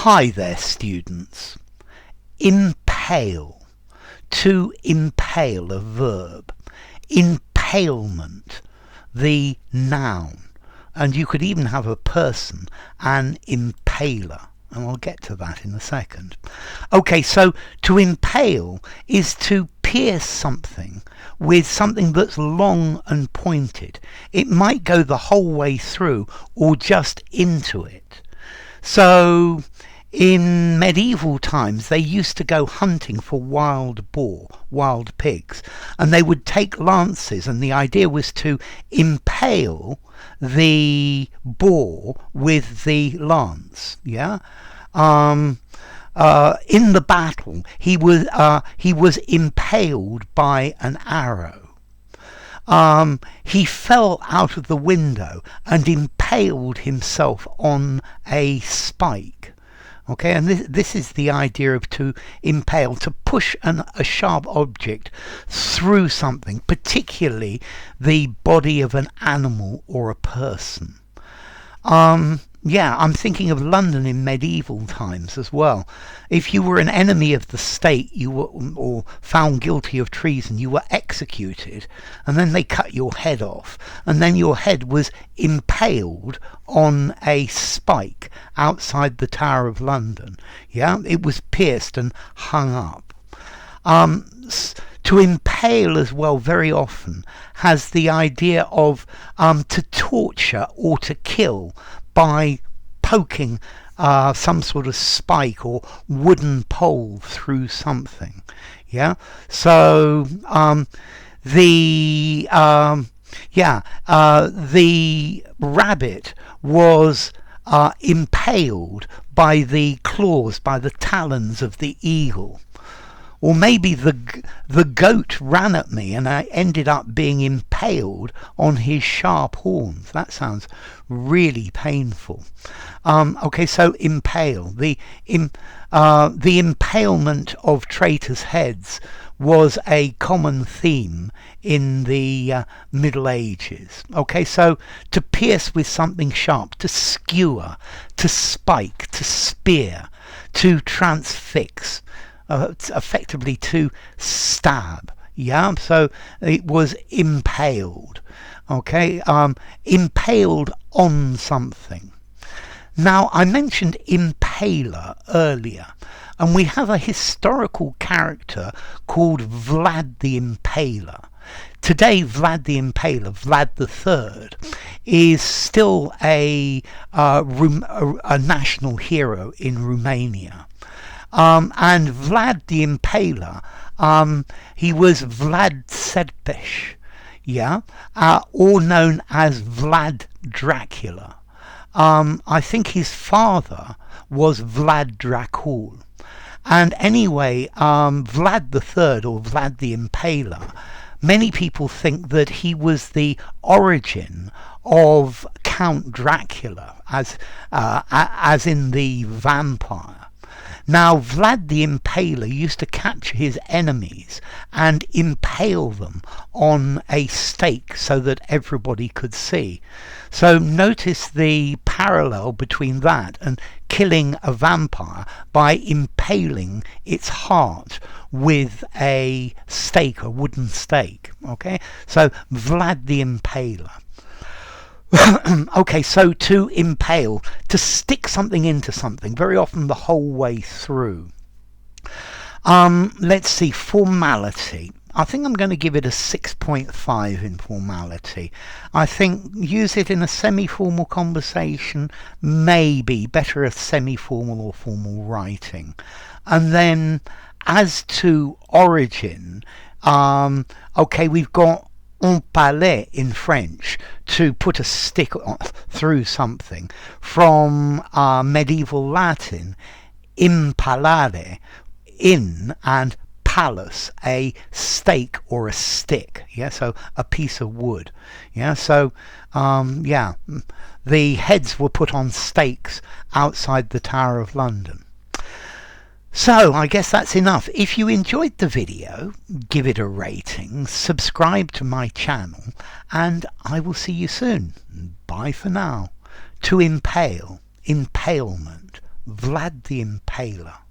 Hi there, students. Impale. To impale, a verb. Impalement, the noun. And you could even have a person, an impaler. And I'll get to that in a second. Okay, so to impale is to pierce something with something that's long and pointed. It might go the whole way through or just into it. So in medieval times they used to go hunting for wild boar, wild pigs, and they would take lances, and the idea was to impale the boar with the lance. In the battle he was impaled by an arrow. He fell out of the window and impaled himself on a spike. Okay, and this is the idea of to impale, to push a sharp object through something, particularly the body of an animal or a person. I'm thinking of London in medieval times as well. If you were an enemy of the state, or found guilty of treason, you were executed, and then they cut your head off, and then your head was impaled on a spike outside the Tower of London. It was pierced and hung up. To impale as well very often has the idea of to torture or to kill by poking some sort of spike or wooden pole through something. So the rabbit was impaled by the claws, by the talons of the eagle. Or maybe the goat ran at me and I ended up being impaled on his sharp horns. That sounds really painful. Okay, so impale. The impalement of traitors' heads was a common theme in the Middle Ages. Okay, so to pierce with something sharp, to skewer, to spike, to spear, to transfix. Effectively to stab. So it was impaled. Okay, impaled on something. Now, I mentioned impaler earlier, and we have a historical character called Vlad the Impaler. Today, Vlad the Impaler, Vlad the III, is still a national hero in Romania. And Vlad the Impaler, he was Vlad Sedpesh, or known as Vlad Dracula. I think his father was Vlad Dracul. And anyway, Vlad the III, or Vlad the Impaler, many people think that he was the origin of Count Dracula, as in the vampire. Now, Vlad the Impaler used to capture his enemies and impale them on a stake so that everybody could see. So notice the parallel between that and killing a vampire by impaling its heart with a stake, a wooden stake. Okay, so Vlad the Impaler. Okay, so to impale, to stick something into something, very often the whole way through. Let's see, formality. I think I'm going to give it a 6.5 in formality. I think use it in a semi-formal conversation, maybe better a semi-formal or formal writing. And then as to origin, okay, we've got Impale in French, to put a stick through something, from medieval Latin, impalare, in, and palus, a stake or a stick, so a piece of wood. So the heads were put on stakes outside the Tower of London. So I guess that's enough. If you enjoyed the video, give it a rating, subscribe to my channel, and I will see you soon. Bye for now. To impale, impalement, Vlad the Impaler.